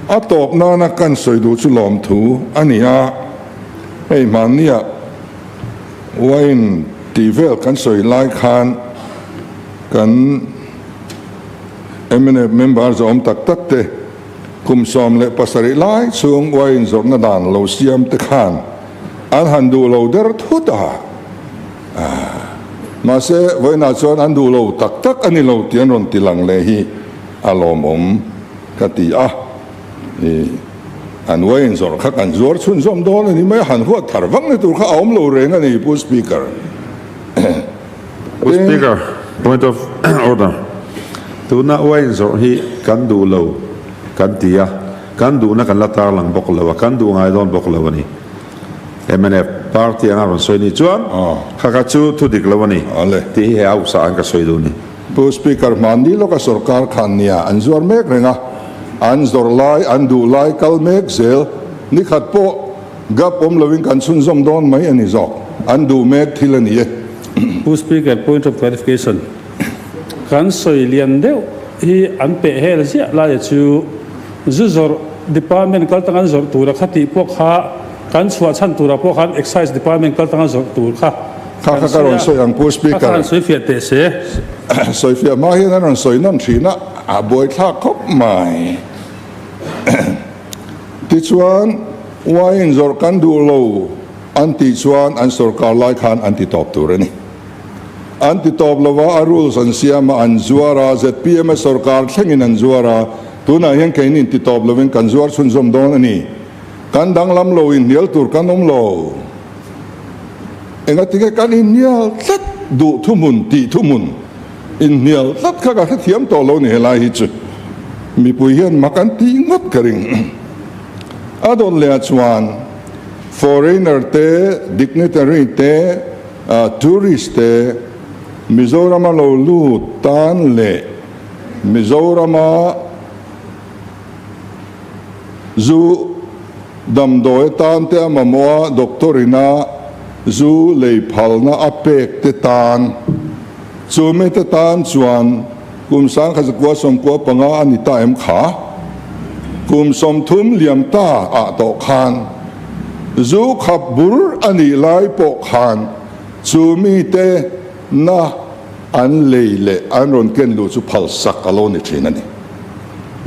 a top na na kan soi du chu lom thu ania ei man nia wain ti vel kan soi lai khan kan eminent member zom tak tak te kum som le pasari lai chung wain zor na dan lo siam te khan an han du lo der thu ta ma se waina chuan an du lo tak tak ani lo tian ron tilang le hi alom ka ti an wain zor kha kan zor chun zom don ani mai han huat thar wang ne tur kha om lo reng ani pu speaker point of order tu na wain zor hi kan du lo kan tia kan du na kan latar lang bok lo kan du ngai don bok lo ni MNF party ang aron soi ni chuan kha chu thu dik lo ni ti he au sa an ka soi du ni pu speaker mandi lo ka sarkar khan nia an zor mek renga an zor lai an du lai kal mek zel ni khat po gap loving kan chun zom don mai ani zok an du mek thilani e pu speaker point of clarification kan soi lian deu hi an pe hel sia la chu zuzor department kal tangan zor tura khati pok kha kan chua chan tura pok khan excise department kal tangan zor tur kha kha ron soi ang pu speaker kan soi fiat te se soi fiat ma hi ron soi non thina a boi thla khop mai ti chuan wain zor kan du lo an ti chuan an sarkar lai khan an ti top tur ani an ti top lova a rules an siama an zuara zpm sarkar thlengin an zuara tuna hian keinin ti top lovin kan zuar chun zom don ani kan dang lam lo in nial tur kan om lo enga tige kan in nial tlat du thumun ti thumun in nial tlat kha ka thiam to lo ni helai hi chu mi pui hian makan ti ngot karing adon le chuan foreigner te dignitary te tourist te Mizoram lo lu tan le Mizoram zu dam doi tan te amamoa doktorina zu lei phalna apek te tan chu me te tan chuan kum sang kha zakwa som ko panga ani ta em kha kum som thum liam ta a to khan zu khap bur ani lai po khan chu mi te na an leile an ron ken lu chu phal sak alone thina ni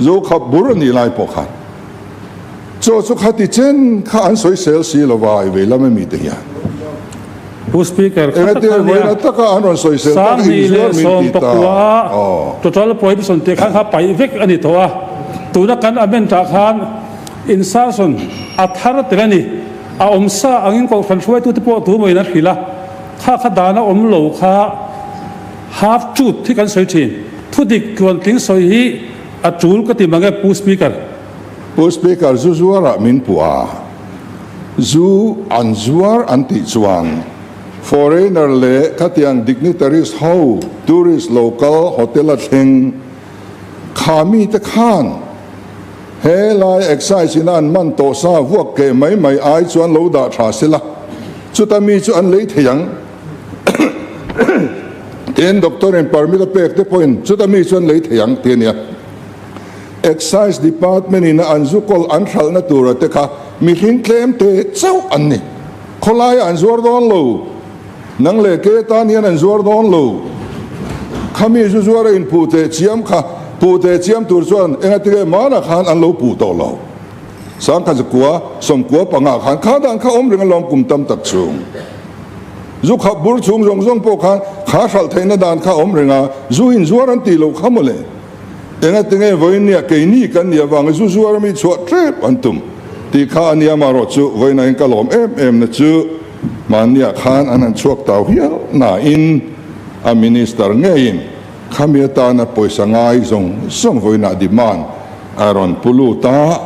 zo khap bur ani lai po khan cho chu khati chen kha an soi sel si lawai ve lam mi te ya pu speaker kha te voina taka an ron soi sel sang ni le som pakwa total prohibition te khan kha pai vek ani thoa tuna kan amen ta khan insason athar terani a omsa angin ko fan shwai tu te po tu moi na khila kha dana om lo kha half truth thi kan soi thin thu dik kon ting soi hi a chul ka ti mangai pu speaker zu zuara min puwa zu an zuar anti chuan foreigner le khatiang dignitaries ho tourist local hotel a theng khami te khan he lai excise in an man to sa vuak ke mai ai chuan lo da tha sila chutami chu an lei theyang ten doctor in permit pek te point chutami chuan lei theyang te nia excise department in anzukol an thal na tura te kha mi hin claim te chau an ni kholai an zuar don lo nang le ke tan hian an zuar don lo khami zu zuar in pu te chiam kha pu te chiam tur chuan enga te mana khan an lo pu to lo sang kha zakwa som kwa panga khan kha dang kha om ring lom kum tam tak chung zu kha bur chung zong po khan kha sal theina dan kha om ringa zu in zuar an ti lo khamole enga tenge voinia ke ni kan ya wang zu zuar mi chwa trip antum ti kha ania maro chu voina in kalom em na chu mania khan anan chuak taw hial na in a minister ngein khamia ta na poisa ngai zong song voina demand aron puluta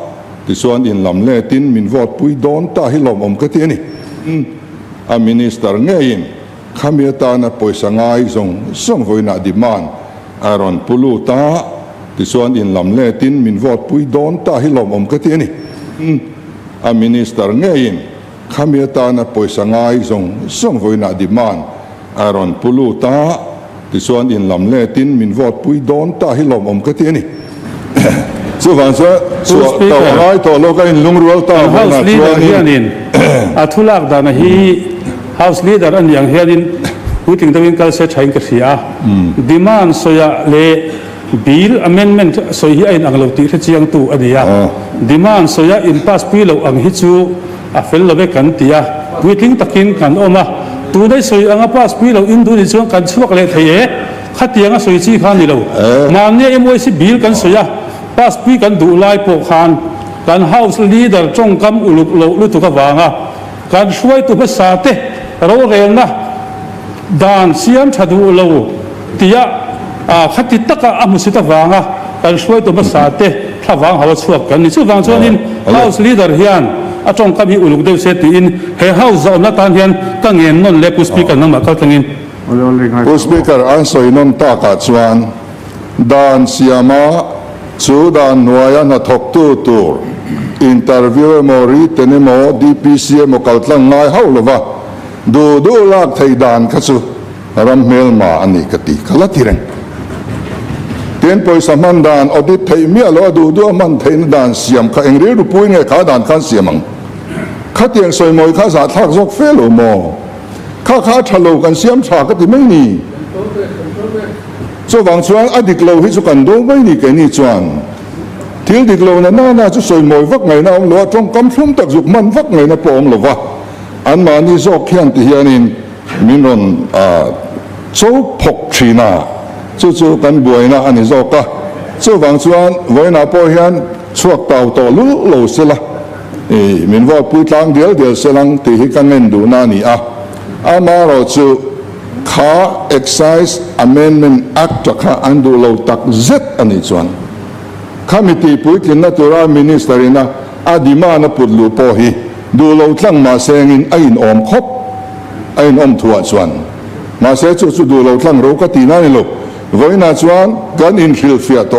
ti suan in lam le tin min vot pui don ta hilom om ka ti ni a minister ngein khamia ta na poisa ngai zong song voina demand aron puluta ti suan in lam le tin min vot pui don ta hilom om ka ti ni a minister ngein khamia ta na poisa ngai zong song voina demand aron puluta ti suan in lam le tin min vot pui don ta hilom om ka ti ni chu wang chuan chu to ngai to lo ka in lungrual ta house leader hianin athulak dana hi house leader an yang hianin puting tawin kal se thain ka sia demand soya le bill amendment soi hi ain anglo ti kha chiang tu ania demand soya in pass pi lo ang hi chu a fel lo be kan tia puting takin kan oma tu dai soi anga pass pi lo in du ni chuang kan chuak le thei khatianga soi chi khan ni lo man ne emoi si bill kan soya pass pi kan du lai po khan kan house leader chong kam uluk lo lu tu ka wanga kan shuai tu ba sa te ro rel na dan siam thadu lo tia khati taka amusita wanga kan shuai tu ba sa te thawang hawa chuak kan ni chu wang chuan in house leader hian a chong kam hi uluk deu se ti in he house za na tan hian ka ngen non le pu speaker nang ma ka tangin pu speaker an soi non ta ka chuan dan siama chu dan nuaya na thok tu tur interview mo ri tene mo dpc mo kaltlang ngai hau lova du lak thei dan kha chu ram mel ma ani kati khala tireng ten poi saman dan audit thei mi alo du man thein dan siam kha engri ru pui nge kha dan khan siamang kha tiang soi moi kha sa thak jok felo mo kha thalo kan siam tha ka ti mai ni so wang chuan adik lo hi chu kan do mai ni ke ni chuan thil dik lo na chu soi moi vak ngai na om lo trong kam thum tak juk man vak ngai na pom lo wa an ma ni zok khian ti hianin minon chu phok thina chu kan buaina ani zoka chu wang chuan voina po hian chuak tau to lu lo sela min wa pui tlang dial selang ti hi kan nen du na ni ama ro chu kha excise amendment act kha andu lo tak zet ani chuan committee pui kin na tura minister ina adima na putlu po hi du lo tlang ma sengin ain om khop ain om thua chuan ma se chu du lo tlang ro ka ti na ni lo voina chuan kan in khil fia to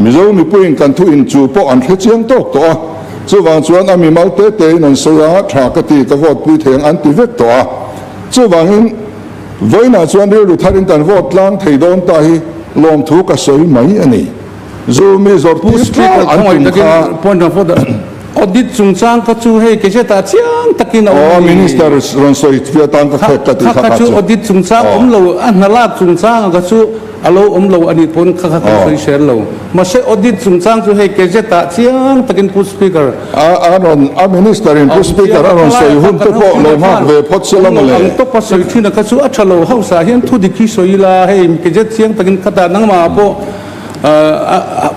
mizo mi puin kan thu in chu po an khe chiang tok to chu wang chuan ami mal te non soya tha ka ti ka vote pui theng an ti vek to chu wang in voina chuan ru tharin tan vote lang thei don ta hi lom thu ka soi mai ani zo mi zor pu speaker an point of order audit chung chang ka chu he ke se ta chiang takin minister ron soi fia tan ka khet ka ti ka chu audit chung chang om lo an hala chung chang ka chu alo om lo ani pon kha soi share lo ma se audit chung chang chu he ke se ta chiang takin pu speaker a minister in pu speaker ron soi hun to po lo ma ve phot selam le ang to pa soi thina ka chu a thalo hausa hian thu dikhi soi la he ke je chiang takin khata nang ma po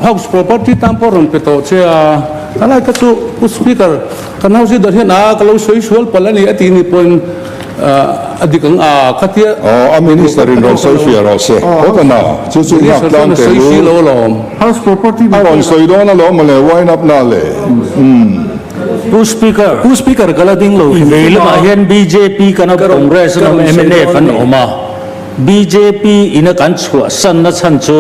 house property tampo ron pe to che kalai ka chu speaker kan house dar hian kalau soi sual palani ati ni pon adikang khatia a minister in ron soi fia ro se hotana chu nak tang te lu house property ron soi do na lo male wine up na le pu speaker galading lo veil ma hian bjp kana congress na mnf an oma bjp ina kan chua san na chan chu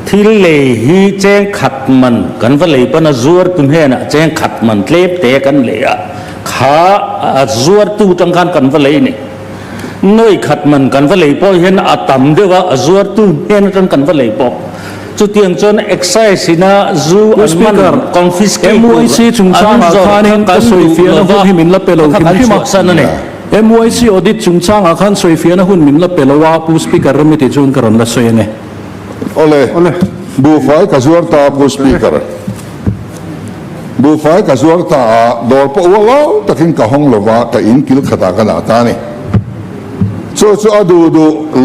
thil le hi cheng khat man kan va lei pana zuar tun he na cheng khat man tlep te kan le a kha zuar tu tang kan va lei ni noi khat man kan va lei po hian atam dewa zuar tu hen kan va lei po chu tiang chon excise ina zu speaker confiscate MYC chung chang khanin ka soi fia na hu himin la pelo hima san ne MYC audit chung chang khan soi fia na hun min la pelo wa pu speaker remiti chun karon la soi ne ole bu fai ka zuar ta pu speaker bu fai ka zuar ta dor po wa takin ka hong lova ka in kil khata ka na ta ni chu adu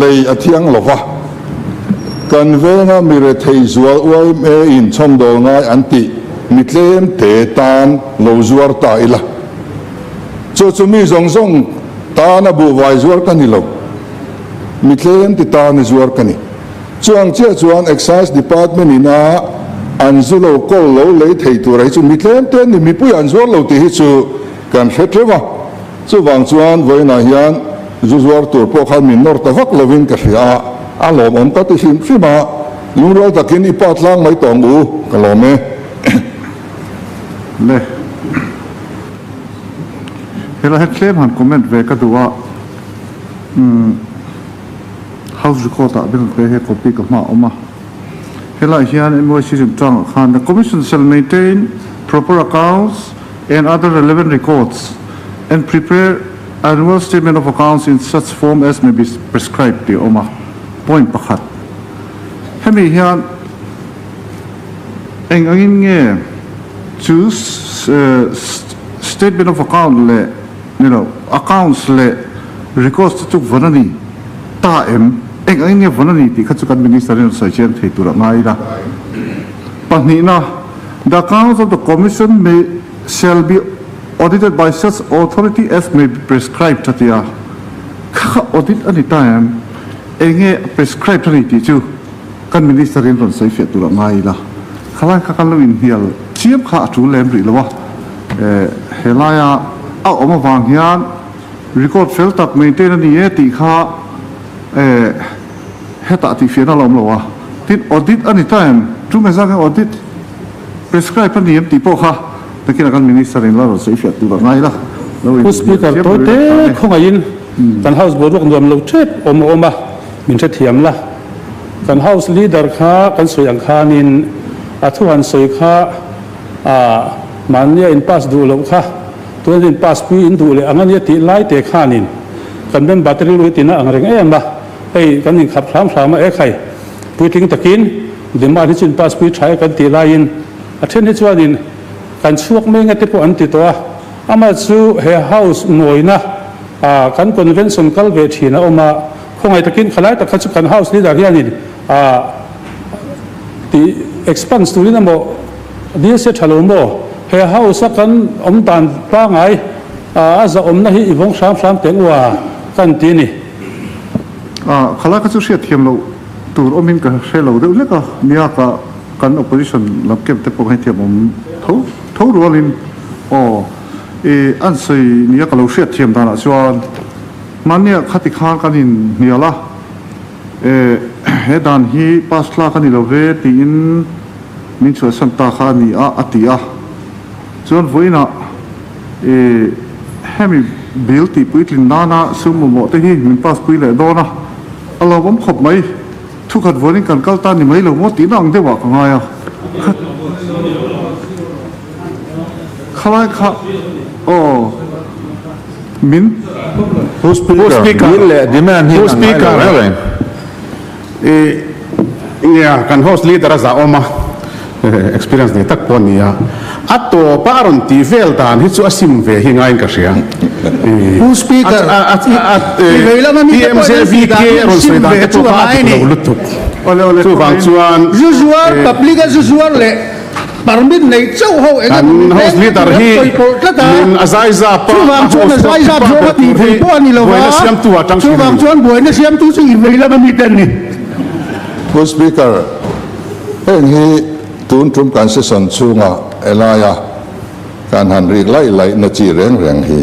lei athiang lova kan venga mire thei zual wai me in chom do ngai anti mitlem te tan lo zuar ta ila chu mi zong ta na bu vai zuar ka ni lo mitlem ti ta ni zuar ka ni chuan excise department ina anzulo kol lo lei thei tu rai chu mitlem te ni mi pui anzuar lo ti hi chu kan khetrewa chu wang chuan voina hian zuzuar tur po khan min nor ta vak lovin ka hria alom om ta ti him fima lungrol takin ipat lang mai tong u kalome le hela het claim han comment ve ka duwa house record ta bin pe he copy ka ma oma Hela hian MOC chang khan the commission shall maintain proper accounts and other relevant records and prepare annual statement of accounts in such form as may be prescribed the oma point pakhat hemi hian engangin nge choose statement of account le accounts le records to vanani ta engangin nge vanani ti khachukan minister in sajem theitura ngai la panina the accounts of the commission shall be audited by such authority as may be prescribed tatia audit any time enge prescribed ani ti chu kan minister in ron sai fe tura ngai la khalai kha kan in hial chiam kha chu lem ri lawa helaya a oma wang hian record fel tak maintain ani e ti kha heta ti fe na lom lawa tin audit any time chu me sa audit prescribe ani ti po kha kira kan minister in laro sai fiat tu ngai la Who speaker to te khongain kan house board kan dom lo chet oma min che thiam la kan house leader kha kan soyang khanin athuan soi kha mania in pass du lo kha to in pass pi in du le angan ye ti lai te khanin kan ben battery lu ti na angreng em ba ei kan in khap thlam e khai puiting takin dema ni chin pass pi thai kan ti lai in athen hi chuanin kan chuak me nga te po an ti to ama chu he house noina kan convention kal ve thina oma khongai takin khalai ta khachu kan house leader hianin ti expanse tu ni mo dia se thalo mo he house kan tan pa ngai za na hi ivong sam tengwa kan ti ni khala ka chu sia thiam lo tur omin ka helo de le ka nia ka kan opposition lapkem te po ngai thiam thâu rualin an sei nia ka lo hriat thiam dana chuan mania khati khan kanin niala he dan hi pasla kani lo ve ti in min chu santa khani atia chuan voina hemi bil ti puitlin nana sumu mo te hi min pas pui le dona alo bom khop mai thu khat voin kan kalta ni mai lo mo ti nang dewa ka ngaya khalai kha min who speaker demand who speaker yeah kan host leader za oma experience ni tak pon ya ato paron ti vel dan hi chu asim ve hi ngai ka ria who speaker veila ma mi TMCVK ron soi da chu ai ni ole chu wang chuan usual public usual le permit nei chau ho kan host leader hi min azaiza pa chuwang chuan azaiza pro ti ve po ani lo wa siam tu atang chuwang chuan boina siam tu chi veila ma mi ten ni Who speaker hi tun trum kan se son chunga elaya kan han ri lai na chi reng hi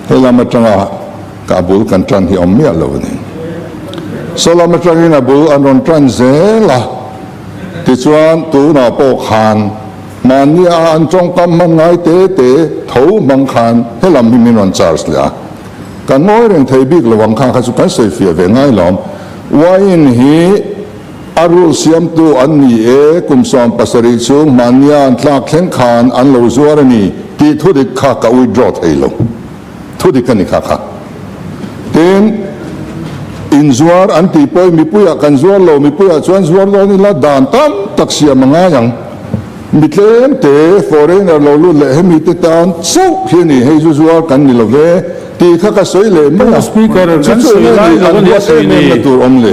helama tanga kabul kan tran hi omia lo ni solama trangin abul anon tran zela ti chuan tu na po khan mania an chong kam man ngai te thau mang khan helam hi min on charge la kan moi reng thei bik lawang kha kha chu kan sei fia ve ngai lom wain hi arul siam tu an ni kum som pasari chung mania an tlak thleng khan an lo zuar ani ti thu dik kha ka withdraw thailo thu dik ani kha ten in zuar an ti poi mi puya kan zuar lo mi puya chuan zuar lo ni la dan tam taksia manga yang mitlem te foreigner lo lu le hemi te tan chau hiani hei zuar kan ni lo ve ti kha ka soi le ma speaker kan soi lai lo ni se ni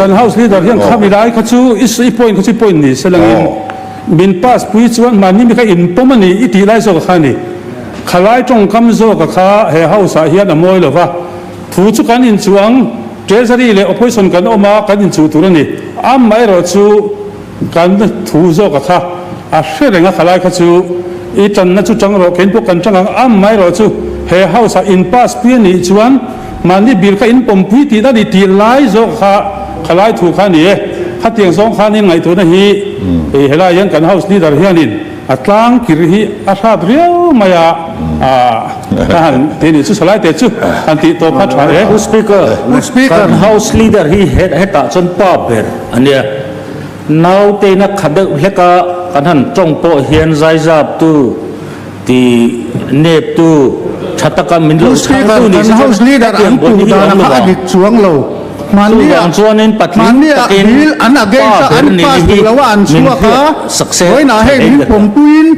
kan house leader hian khami lai kha chu is point ni selangin min pass pui chuan mani mi kha in pomani iti lai zo khani khalai tong kam zo ka kha he house a hian amoi lova thu chu kan in chuang treasury le opposition kan oma kan in chu turani am mai ro chu kan thu zo ka kha a hrenga khalai kha chu i tan na chu chang ro ken pu kan chang am mai ro chu he house in pass pi ni chuan mani bil kha in pom pui ti da ni ti lai zo kha khalai thu kha ni kha tiang song kha ni ngai tu na hi helai yang kan house leader hianin atlang kir hi a that riau maya kan te ni chu salai te chu an ti to pha thai who speaker kan house leader hi heta chon pa ber ania nào tên nó khát được hết cả căn hẳn trong bộ hiện giải giáp tu thì nếp tu chặt tất mình lâu Speaker kan House Leader an tu Danah ka adik chuang lo mania bil an against an pass lawa an suaka hoi na he min pom tuin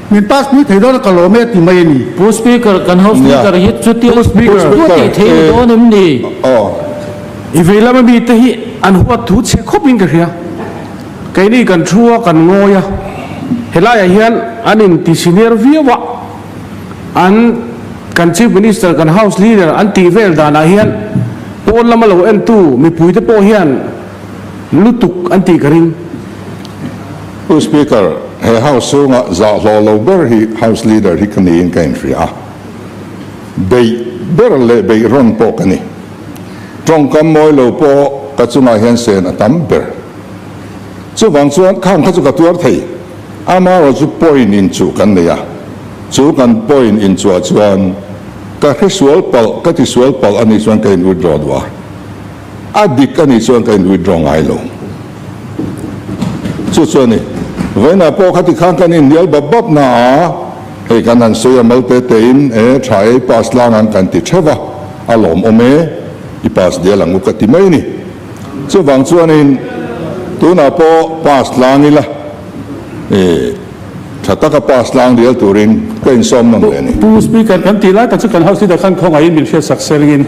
min pass ni thei don kilometer ti mai ni pu speaker kan House Leader hit chuti speaker chuti thei don em ni ivela ma bi te hi an huat thu che khopin ka ria cái này cần chua cần ngồi à hiện lại hiện anh in thì senior vía vợ anh cần chief minister cần house leader anh tì về Danah hiện bốn lăm lâu anh tu mi bùi tế po hiện lúc tục anh tì cái ring Speaker he house so nga za lo lo ber hi house leader hi kani in kain free bei ber le bei ron po kani trong kam moi lo po ka chunga hian sen atam ber chu wang chuan khang kha chu ka tuar thei ama ro chu point in chu kan neya chu kan point in chu chuan ka risual pal ka risual pal ani chuan kain withdraw wa adik ani chuan kain withdraw ngai lo chu chuan ni vena po khati khang kan in dial babab na he kan han soya malte tein e thai pas lang an kan ti thewa alom ome I pas dia lang ka ti mai ni chu wang chuan in tu na po pas lang ila thata ka pas lang dial turin kain som nang le ni pu speaker kan ti lai ta chu kan House Leader kan khong ai min fe sakselin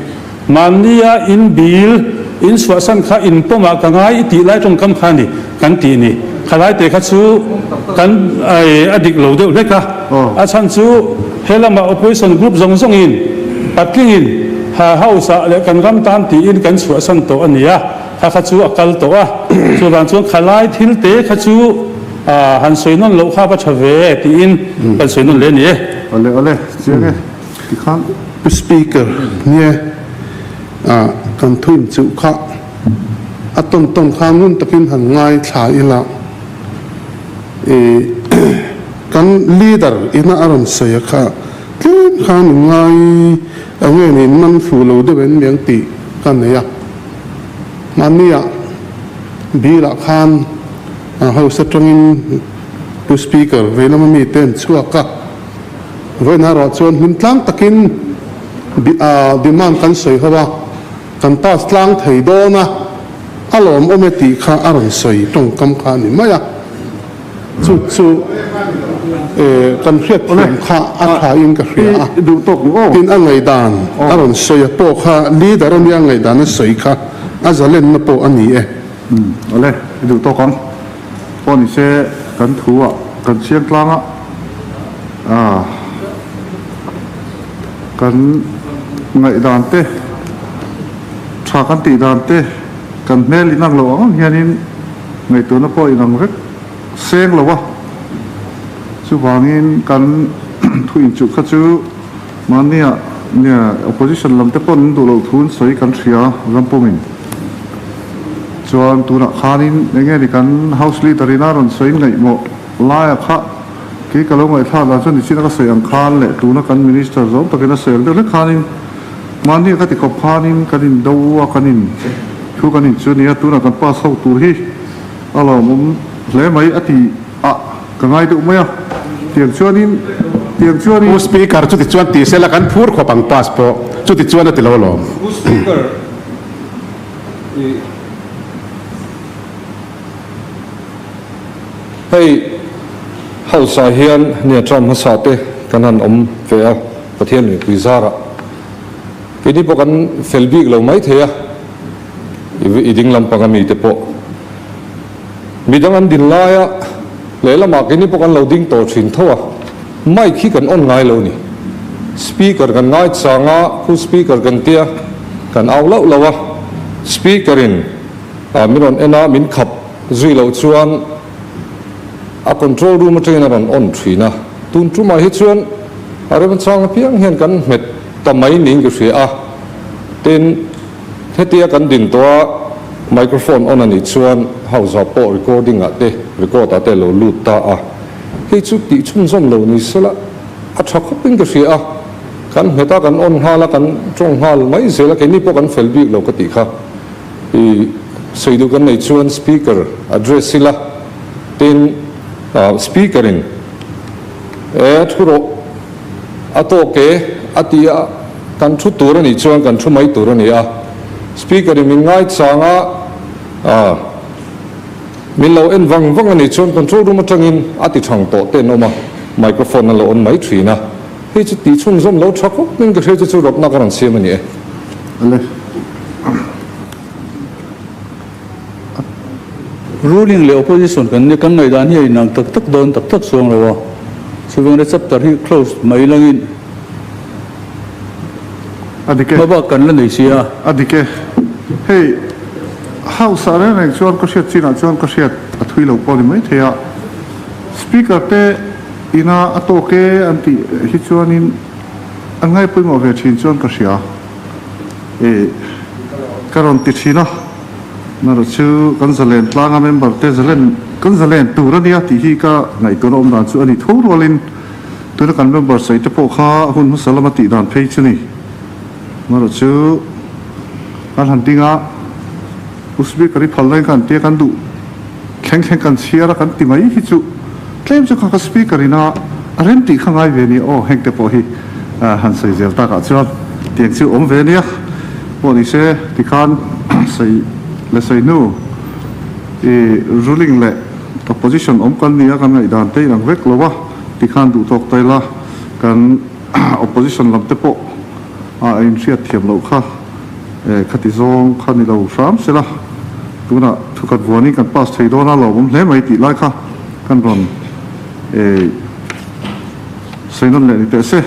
mania in bill in swasan kha in poma ka ngai ti lai tong kam kha ni kan ti ni khalai te kha chu kan ai adik lo de le ka a chan chu helama opposition group zong zong in patling in ha house le kan ram tan ti in kan swasan to ania kha chu akal to a chu ran chu khalai thil te kha chu han soinon lo kha ba thave ti in kan soinon le ni ole chiang ti khan speaker nia kan thuin chu kha aton ton khamun takin han ngai thla ila kan leader ina aron soya kha kin khan ngai ange ni nan fu lo de ben miang ti kan ya mania bila khan house atangin to speaker vela mi ten chuaka vena ro chon min tlang takin demand kan soi hawa kan ta tlang thei do na alom ometi kha aron soi tong kam kha ni maya chu kan hriat kha a kha in ka hria du tok ni tin angai dan aron soi po kha leader an yang ngai dan soi kha azalen na po ani ole du tok kan pon se kan thua kan siang tlanga kan ngai dan te tha kan ti dan te kan mel inang lo ang hianin ngai tu na po inang rek seng lo wa chu wangin kan thuin chu kha chu mania nia opposition lam te pon du lo thun soi kan thria rampomin chuan tuna khanin nge ni kan house leader ina ron soi ngai mo la kha ki ka lo ngai tha la chon ni sina ka soi ang khan le tuna kan minister zo takena soi le khanin mani ka ti ko phanin kanin dowa kanin thu kanin chu ni tuna kan pa sau tur hi alo mum le mai ati ka ngai du maya tiang chuanin pu speaker chu ti chuan ti sela kan phur kho pang pass po chu ti chuan ati lo lo speaker hey house hian nia tram hasate kanan vea pathian ni puizara kini pokan felbik lo mai theya iding lam pangami te po midang an din laya lelama kini pokan loading to thin thowa mai khi kan on ngai lo ni speaker kan ngai changa khu speaker kan tia kan aulo lawa speaker in miron ena min khap zui lo chuan a control room trainer on thina tun tu mai hi chuan areban chang piang hian kan met tamai ning ke ria ten hetia kan din to microphone on ani chuan house po recording ate record ate lo lut ta hi chu ti chum som lo ni sala a thak ping ke ria kan meta kan on hala kan chong hal mai zela ke ni po kan felbik lo ka ti kha xây du kan nei chuan speaker address sila tin speakerin thuro atoke atia kan thu tur ani chuan kan thu mai tur ani a speakerin min ngai changa min lo en wang wang ani chuan control room atangin ati thang to te noma microphone lo on mai thina he chu ti chung zom lo thako min ka he chu rop na karan siam ani ale ruling le opposition kan ni kan ngai dan hi nang tak tak don tak tak song lo sivang chapter hi close mai langin adike baba kan la nei sia adike hey house are ne chuan ko shet china chuan ko shet athui lo pawh ni mai theya speaker te ina atoke anti hi chuanin angai pui mo ve thin chuan ka sia karon ti thina naro chu kanzalen tlanga member te zalen kanzalen turania ti hi ka ngai kon om dan chu ani thorolin tuna kan member sai te po kha hun salamati dan phei chuni naro chu kan hantinga usbi kari phalai kan te kan du kheng kan siara kan ti mai hi chu claim chu ka speaker ina arem ti khangai ve ni o heng te po hi han sai zel ta ka chuan tiang chu om ve nia po ni se ti khan sai le sai nu ruling le opposition om kan nia kan ngai dan te rang vek lowa ti khan du tok tai la kan opposition lam te po in riat thiam lo kha khati zong khani lo ram sela tuna thukat buani kan pas thei dona lo bom hle mai ti lai kha kan ron sainon le ni te se